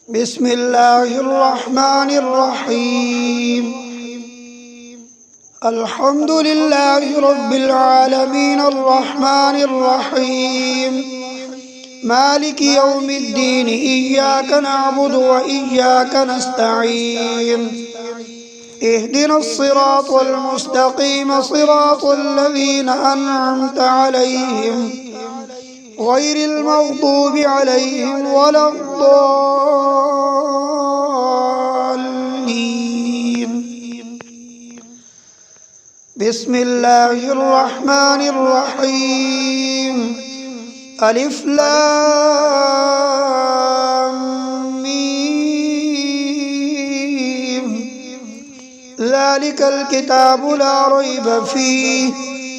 بسم الله الرحمن الرحيم. الحمد لله رب العالمين الرحمن الرحيم مالك يوم الدين. إياك نعبد وإياك نستعين. اهدنا الصراط المستقيم صراط الذين أنعمت عليهم غير المغضوب عليهم ولا الضالين. بسم الله الرحمن الرحيم. ألف لام ميم. ذلك الكتاب لا ريب فيه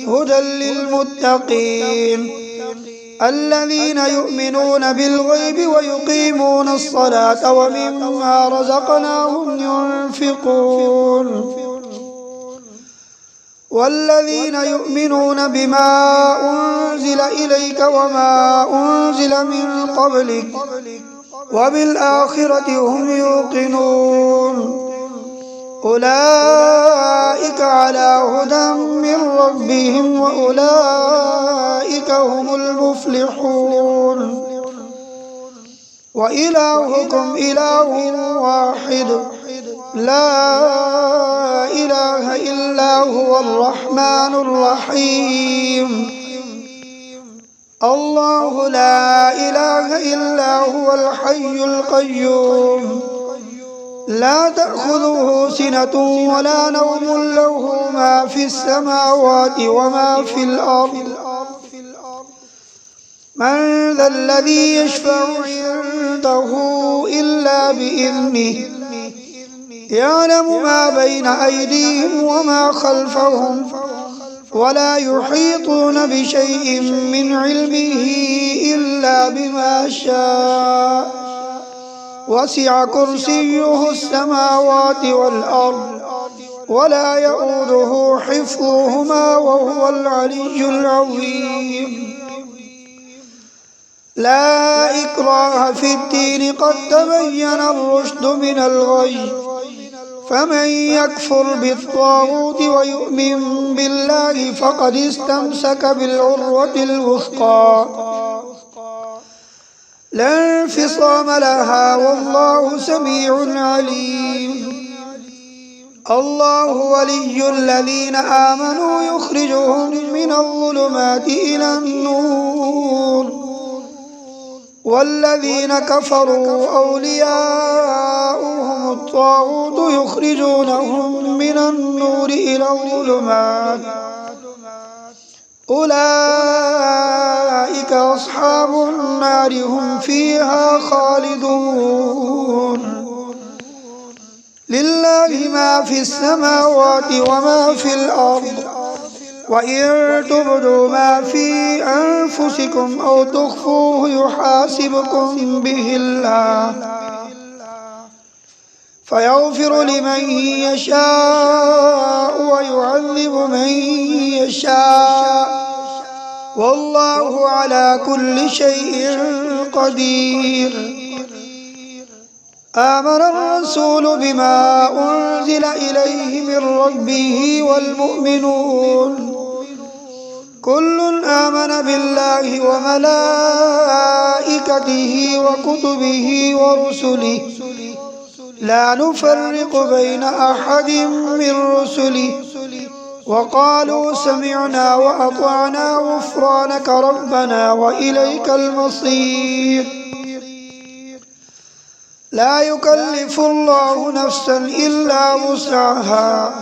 هدى للمتقين الذين يؤمنون بالغيب ويقيمون الصلاة ومما رزقناهم ينفقون والذين يؤمنون بما أنزل إليك وما أنزل من قبلك وبالآخرة هم يوقنون أولئك على هدى من ربهم وأولئك هم المفلحون. وإلهكم إله واحد لا إله إلا هو الرحمن الرحيم. الله لا إله إلا هو الحي القيوم لا تأخذه سنة ولا نوم له ما في السماوات وما في الأرض. من ذا الذي يشفع عنده إلا بإذنه يعلم ما بين أيديهم وما خلفهم ولا يحيطون بشيء من علمه إلا بما شاء. وسع كرسيه السماوات والأرض ولا يؤوده حفظهما وهو العلي العظيم. لا إكراه في الدين قد تبين الرشد من الغي. فمن يكفر بالطاغوت ويؤمن بالله فقد استمسك بالعروة الوثقى لا انفصام لها والله سميع عليم. الله ولي الذين آمنوا يخرجهم من الظلمات إلى النور والذين كفروا أولياؤهم الطاغوت يخرجونهم من النور إلى الظلمات أولئك أصحاب النار هم فيها خالدون. لله ما في السماوات وما في الأرض وإن تبدوا ما في أنفسكم أو تخفوه يحاسبكم به الله فيغفر لمن يشاء ويعذب من يشاء والله على كل شيء قدير. آمن الرسول بما أنزل إليه من ربه والمؤمنون كل آمن بالله وملائكته وكتبه ورسله لا نفرق بين أحد من رسله وقالوا سمعنا وأطعنا غفرانك ربنا وإليك المصير. لا يكلف الله نفسا إلا وسعها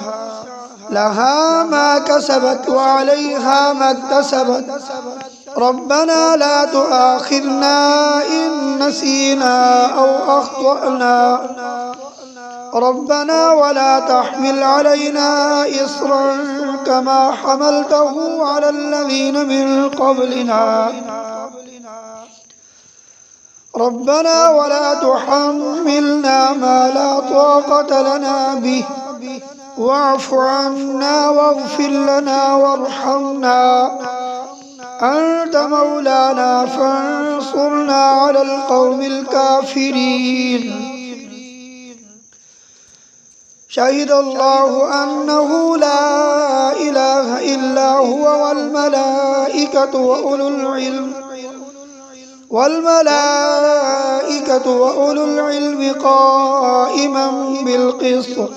لها ما كسبت وعليها ما اكتسبت ربنا لا تؤاخذنا إن نسينا أو أخطأنا ربنا ولا تحمل علينا إصرا كما حملته على الذين من قبلنا ربنا ولا تحملنا ما لا طاقة لنا به واعف عنا واغفر لنا وارحمنا أنت مولانا فانصرنا على القوم الكافرين. شهد الله أنه لا إله إلا هو والملائكة وأولو العلم قائما بالقسط.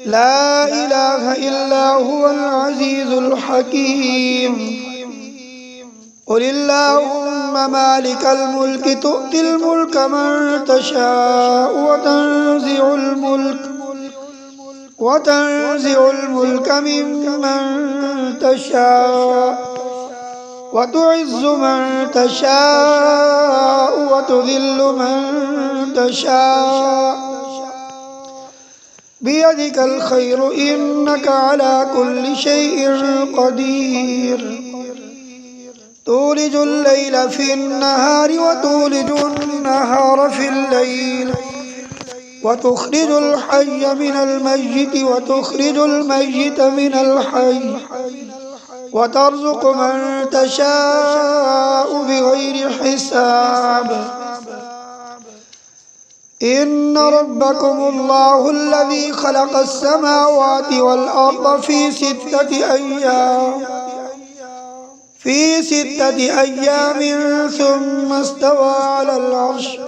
لا إله إلا هو العزيز الحكيم. قل اللهم مالك الملك تؤتي الملك من تشاء وتنزع الملك ممن تشاء وتعز من تشاء وتذل من تشاء بيدك الخير إنك على كل شيء قدير. تولج الليل في النهار وتولج النهار في الليل وتخرج الحي من الميت وتخرج الميت من الحي وترزق من تشاء بغير حساب. إن ربكم الله الذي خلق السماوات والأرض في 6 أيام ثم استوى على العرش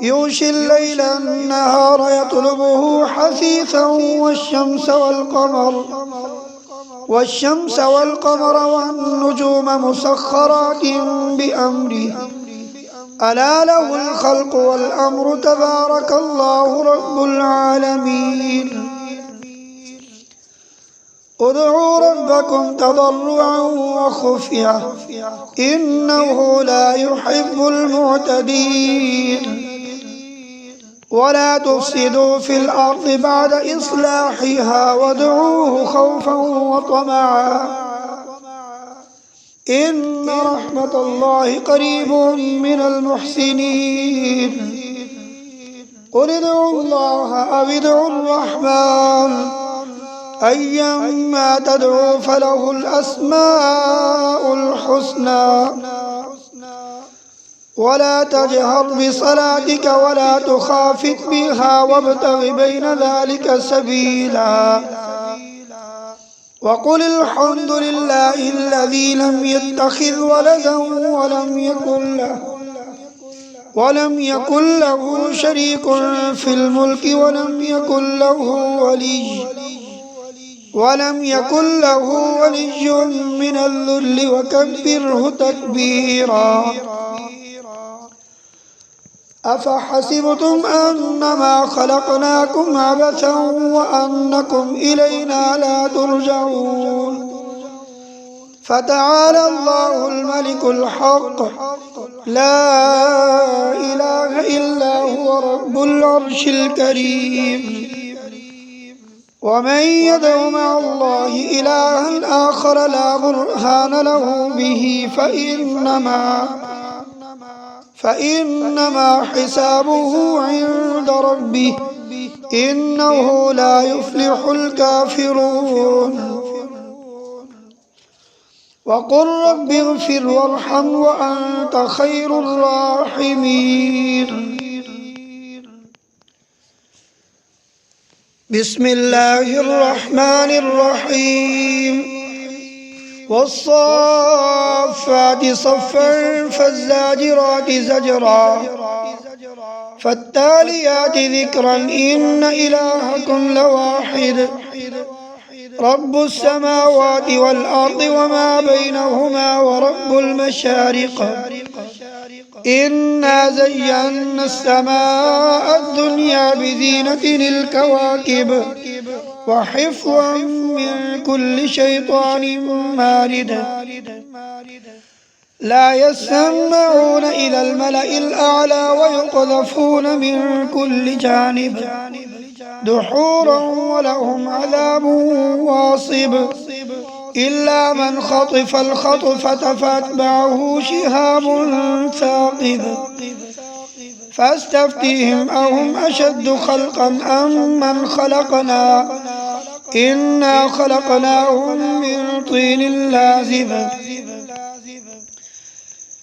يغشي الليل النهار يطلبه حثيثا والشمس والقمر والنجوم مسخرات بأمره ألا له الخلق والأمر تبارك الله رب العالمين. ادعوا ربكم تضرعا وخفية إنه لا يحب المعتدين. ولا تفسدوا في الأرض بعد إصلاحها وادعوه خوفا وطمعا إن رحمة الله قريب من المحسنين. قل ادعوا الله أو ادعوا الرحمن أيما تدعوا فله الأسماء الحسنى. ولا تجهر بصلاتك ولا تخافت بها وابتغ بين ذلك سبيلا. وقل الحمد لله الذي لم يتخذ ولدا ولم يكن له شريك في الملك ولم يكن له ولي من الذل وكبره تكبيرا. أفحسبتم أنما خلقناكم عبثا وأنكم إلينا لا ترجعون. فتعالى الله الملك الحق لا إله إلا هو رب العرش الكريم. ومن يدع مع الله إلها آخر لا برهان له به فإنما حسابه عند ربه إنه لا يفلح الكافرون. وقل رب اغفر وارحم وأنت خير الراحمين. بسم الله الرحمن الرحيم. والصافات صفا فالزاجرات زجرا فالتاليات ذكرا إن إلهكم لواحد رب السماوات والأرض وما بينهما ورب المشارق. إنا زينا السماء الدنيا بزينة الكواكب وحفظا من كل شيطان مارد. لا يسمعون إلى الملأ الأعلى ويقذفون من كل جانب دحورا ولهم عذاب واصب. إلا من خطف الخطفة فاتبعه شهاب ثاقب. فاستفتهم أهم أشد خلقا أم من خلقنا إنا خلقناهم من طين لازب.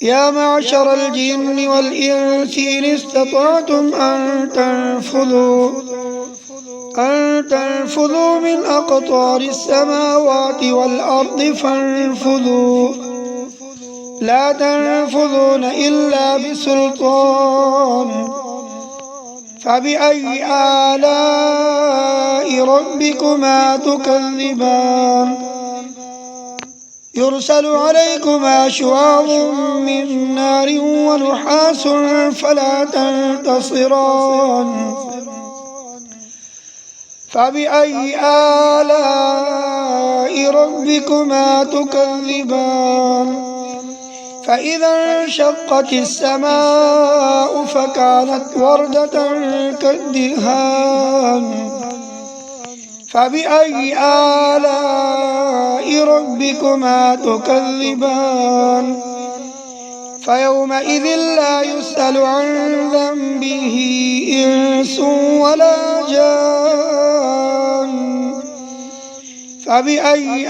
يا معشر الجن والإنس إن استطعتم أن تنفذوا من أقطار السماوات والأرض فانفذوا لا تنفذون إلا بسلطان فبأي آلاء ربكما تكذبان يرسل عليكما شواظ من نار ونحاس فلا تنتصران فبأي آلاء ربكما تكذبان فإذا انشقت السماء فكانت وردة كالدهان فبأي آلاء ربكما تكذبان فيومئذ لا يسأل عن ذنبه إنس ولا جان فبأي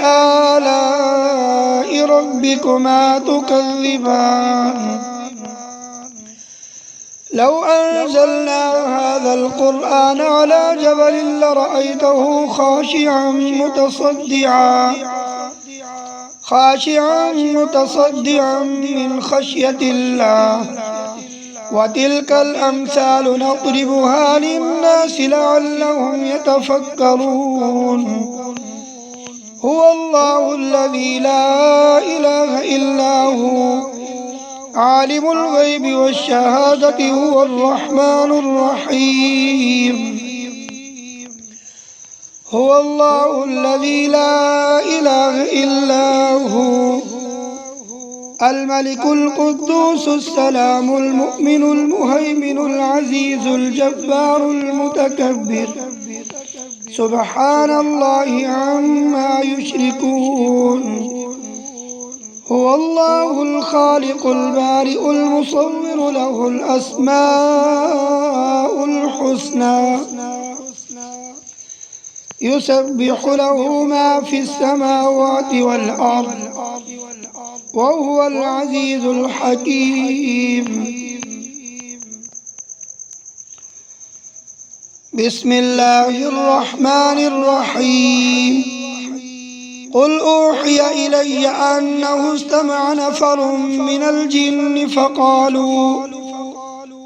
آلاء ربكما تكذبان لو أنزلنا هذا القرآن على جبل لرأيته خاشعا متصدعا من خشية الله وتلك الأمثال نضربها للناس لعلهم يتفكرون هو الله الذي لا إله إلا هو عالم الغيب والشهادة هو الرحمن الرحيم هو الله الذي لا إله إلا هو الملك القدوس السلام المؤمن المهيمن العزيز الجبار المتكبر سبحان الله عما يشركون هو الله الخالق البارئ المصور له الأسماء الحسنى يسبح له ما في السماوات والأرض وهو العزيز الحكيم بسم الله الرحمن الرحيم قل أوحي إلي أنه استمع نفر من الجن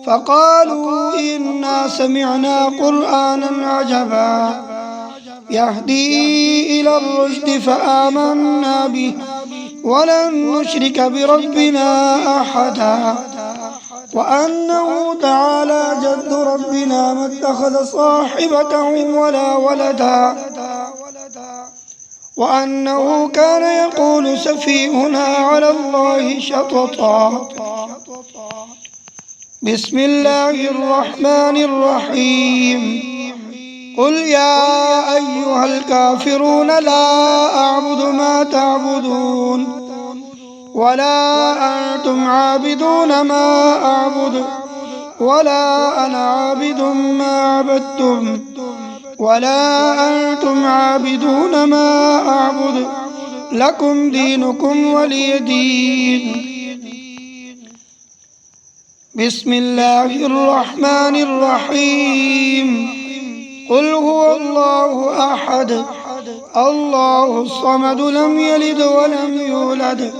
فقالوا إنا سمعنا قرآنا عجبا يهدي إلى الرشد فآمنا به ولن نشرك بربنا أحدا وأنه تعالى جد ربنا ما اتخذ صاحبة ولا ولدا وأنه كان يقول سفيهنا على الله شططا بسم الله الرحمن الرحيم قل يا أيها الكافرون لا أعبد ما تعبدون ولا أنتم عابدون ما أعبد ولا أنا عابد ما عبدتم ولا أنتم عابدون ما أعبد لكم دينكم ولي دين بسم الله الرحمن الرحيم قل هو الله أحد الله الصمد لم يلد ولم يولد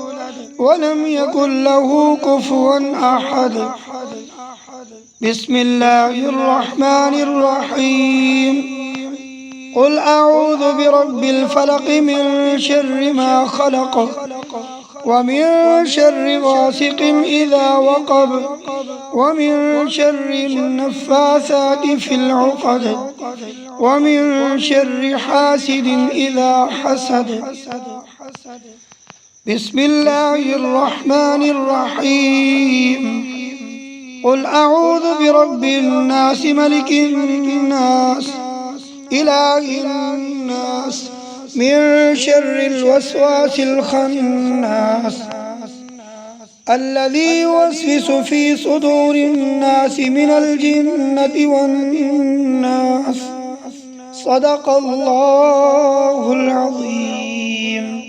ولم يكن له كفوا أحد بسم الله الرحمن الرحيم قل أعوذ برب الفلق من شر ما خلق ومن شر غاسق إذا وقب ومن شر النفاثات في العقد ومن شر حاسد إذا حسد بسم الله الرحمن الرحيم قل أعوذ برب الناس ملك الناس إله الناس من شر الوسواس الخناس الذي يوسوس في صدور الناس من الجنة والناس صدق الله العظيم.